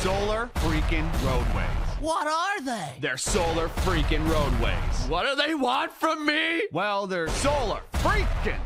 solar freaking roadways. What are they? They're solar freaking roadways. What do they want from me? Well, they're solar freaking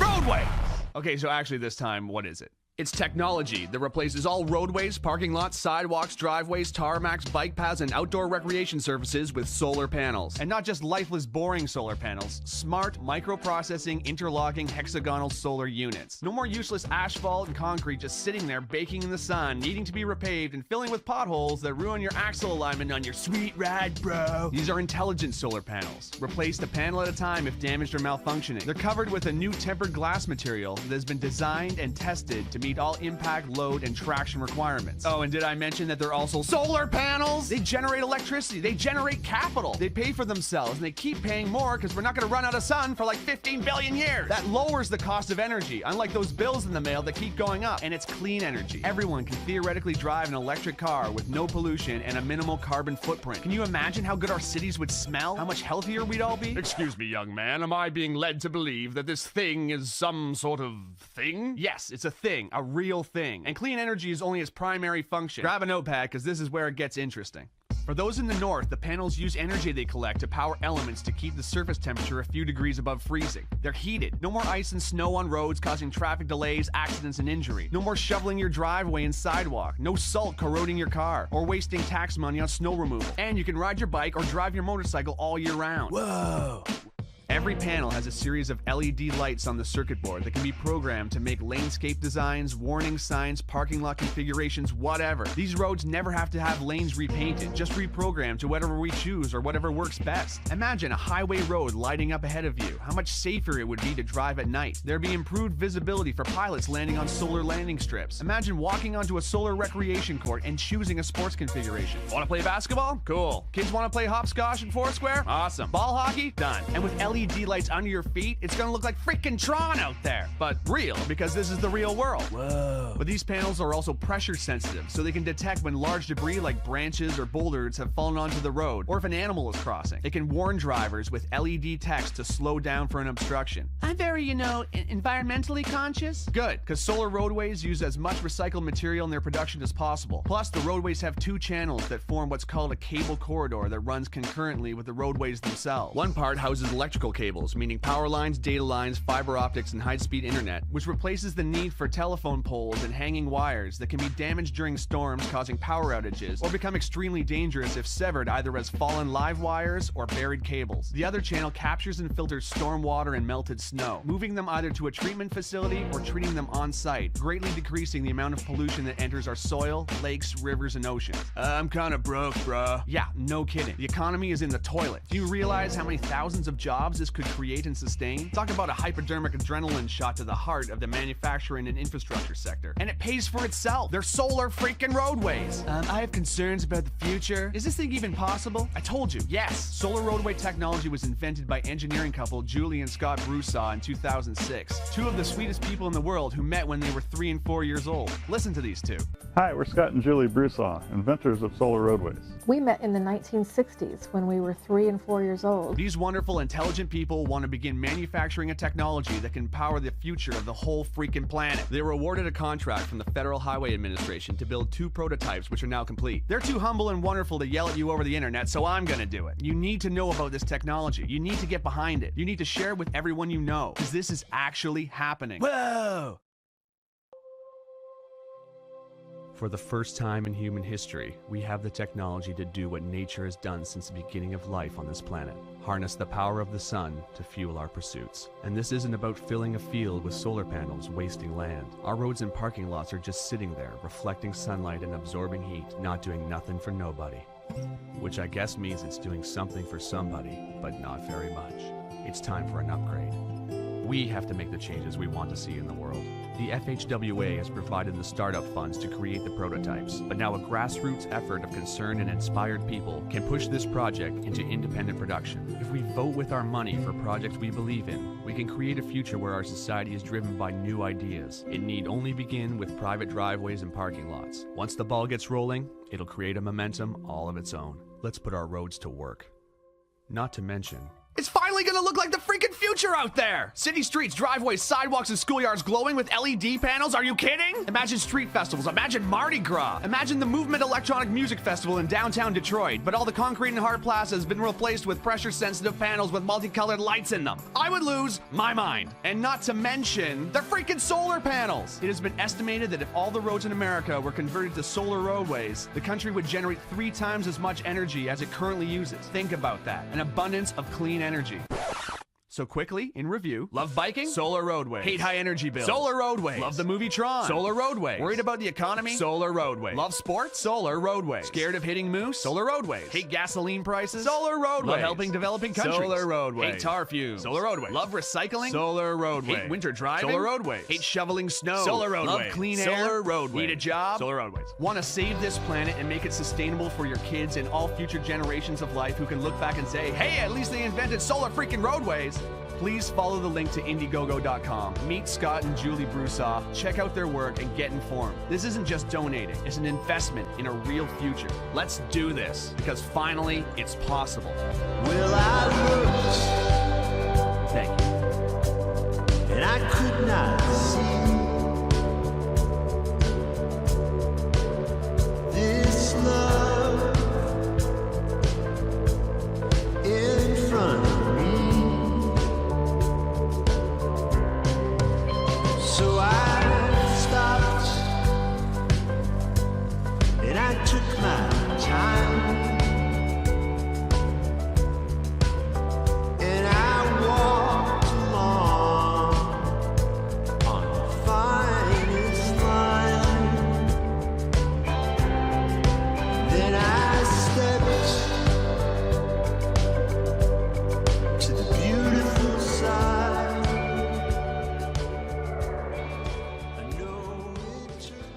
roadways. Okay, so actually this time, what is it? It's technology that replaces all roadways, parking lots, sidewalks, driveways, tarmacs, bike paths, and outdoor recreation surfaces with solar panels. And not just lifeless, boring solar panels. Smart, microprocessing, interlocking, hexagonal solar units. No more useless asphalt and concrete just sitting there baking in the sun, needing to be repaved and filling with potholes that ruin your axle alignment on your sweet ride, bro. These are intelligent solar panels. Replace a panel at a time if damaged or malfunctioning. They're covered with a new tempered glass material that has been designed and tested to meet all impact, load, and traction requirements. Oh, and did I mention that they're also solar panels? They generate electricity, they generate capital, they pay for themselves, and they keep paying more because we're not gonna run out of sun for like 15 billion years. That lowers the cost of energy, unlike those bills in the mail that keep going up. And it's clean energy. Everyone can theoretically drive an electric car with no pollution and a minimal carbon footprint. Can you imagine how good our cities would smell? How much healthier we'd all be? Excuse me, young man, am I being led to believe that this thing is some sort of thing? Yes, it's a thing. A real thing. And clean energy is only its primary function. Grab a notepad, because this is where it gets interesting. For those in the north, the panels use energy they collect to power elements to keep the surface temperature a few degrees above freezing. They're heated. No more ice and snow on roads causing traffic delays, accidents, and injury. No more shoveling your driveway and sidewalk. No salt corroding your car or wasting tax money on snow removal. And you can ride your bike or drive your motorcycle all year round. Whoa! Every panel has a series of LED lights on the circuit board that can be programmed to make landscape designs, warning signs, parking lot configurations, whatever. These roads never have to have lanes repainted, just reprogrammed to whatever we choose or whatever works best. Imagine a highway road lighting up ahead of you. How much safer it would be to drive at night. There'd be improved visibility for pilots landing on solar landing strips. Imagine walking onto a solar recreation court and choosing a sports configuration. Want to play basketball? Cool. Kids want to play hopscotch and foursquare? Awesome. Ball hockey? Done. And with LED lights under your feet, it's gonna look like freaking Tron out there. But real, because this is the real world. Whoa. But these panels are also pressure sensitive, so they can detect when large debris like branches or boulders have fallen onto the road, or if an animal is crossing. They can warn drivers with LED text to slow down for an obstruction. I'm very, environmentally conscious. Good, because solar roadways use as much recycled material in their production as possible. Plus, the roadways have two channels that form what's called a cable corridor that runs concurrently with the roadways themselves. One part houses electrical cables, meaning power lines, data lines, fiber optics, and high-speed internet, which replaces the need for telephone poles and hanging wires that can be damaged during storms, causing power outages, or become extremely dangerous if severed either as fallen live wires or buried cables. The other channel captures and filters storm water and melted snow, moving them either to a treatment facility or treating them on-site, greatly decreasing the amount of pollution that enters our soil, lakes, rivers, and oceans. I'm kinda broke, bruh. Yeah, no kidding. The economy is in the toilet. Do you realize how many thousands of jobs this could create and sustain? Talk about a hypodermic adrenaline shot to the heart of the manufacturing and infrastructure sector. And it pays for itself. They're solar freaking roadways. I have concerns about the future. Is this thing even possible? I told you, yes. Solar roadway technology was invented by engineering couple Julie and Scott Broussard in 2006. Two of the sweetest people in the world who met when they were 3 and 4 years old. Listen to these two. Hi, we're Scott and Julie Broussard, inventors of solar roadways. We met in the 1960s when we were 3 and 4 years old. These wonderful, intelligent people want to begin manufacturing a technology that can power the future of the whole freaking planet. They were awarded a contract from the Federal Highway Administration to build 2 prototypes, which are now complete. They're too humble and wonderful to yell at you over the internet, so I'm gonna do it. You need to know about this technology. You need to get behind it. You need to share it with everyone you know, because this is actually happening. Whoa! For the first time in human history, we have the technology to do what nature has done since the beginning of life on this planet. Harness the power of the sun to fuel our pursuits. And this isn't about filling a field with solar panels wasting land. Our roads and parking lots are just sitting there, reflecting sunlight and absorbing heat, not doing nothing for nobody. Which I guess means it's doing something for somebody, but not very much. It's time for an upgrade. We have to make the changes we want to see in the world. The FHWA has provided the startup funds to create the prototypes, but now a grassroots effort of concerned and inspired people can push this project into independent production. If we vote with our money for projects we believe in, we can create a future where our society is driven by new ideas. It need only begin with private driveways and parking lots. Once the ball gets rolling, it'll create a momentum all of its own. Let's put our roads to work. Not to mention, It's finally gonna look like the freaking future out there! City streets, driveways, sidewalks, and schoolyards glowing with LED panels? Are you kidding? Imagine street festivals, imagine Mardi Gras, imagine the Movement Electronic Music Festival in downtown Detroit, but all the concrete and hard plaza has been replaced with pressure-sensitive panels with multicolored lights in them. I would lose my mind. And not to mention the freaking solar panels! It has been estimated that if all the roads in America were converted to solar roadways, the country would generate 3 times as much energy as it currently uses. Think about that. An abundance of clean energy. So quickly, in review, love biking? Solar roadways. Hate high energy bills? Solar roadways. Love the movie Tron? Solar roadways. Worried about the economy? Solar roadways. Love sports? Solar roadways. Scared of hitting moose? Solar roadways. Hate gasoline prices? Solar roadways. Love helping developing countries? Solar roadways. Hate tar fumes? Solar roadways. Love recycling? Solar roadways. Hate winter driving? Solar roadways. Hate shoveling snow? Solar roadways. Love clean air? Solar roadways. Need a job? Solar roadways. Want to save this planet and make it sustainable for your kids and all future generations of life who can look back and say, hey, at least they invented solar freaking roadways? Please follow the link to Indiegogo.com. Meet Scott and Julie Broussard, check out their work, and get informed. This isn't just donating, it's an investment in a real future. Let's do this, because finally, it's possible. Well, I looked, Thank you. and I could not see this love in front of me. So I stopped, and I took my time, and I walked along on the finest line. Then I stepped to the beautiful side. I know it took